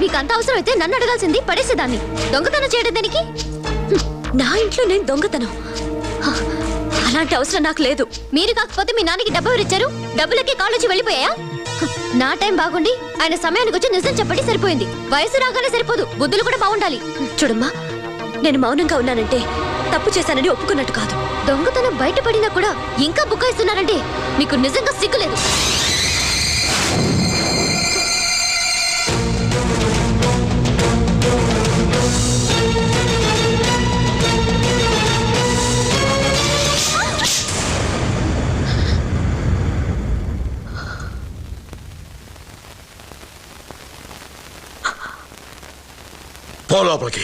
మీకు అంత అవసరం అయితే నన్ను అడగాల్సింది, పడేసేదాన్ని. దొంగతనం చేయడం దానికి? నా ఇంట్లో నేను దొంగతనం? అలాంటి అవసరం నాకు లేదు. మీరు కాకపోతే మీ నాన్నకి డబ్బు ఎవరిచ్చారు? డబ్బులకి కాళ్ళొచ్చి వెళ్ళిపోయా? నా టైం బాగుండి ఆయన సమయానికి వచ్చి నిజం చెప్పండి సరిపోయింది. వయసు రాగానే సరిపోదు, బుద్ధులు కూడా బాగుండాలి. చూడమ్మా, నేను మౌనంగా ఉన్నానంటే తప్పు చేశానని ఒప్పుకున్నట్టు కాదు. దొంగతనం బయటపడినా కూడా ఇంకా బుకాయిస్తున్నారంటే మీకు నిజంగా సిగ్గులేదు. పో లోపలికి.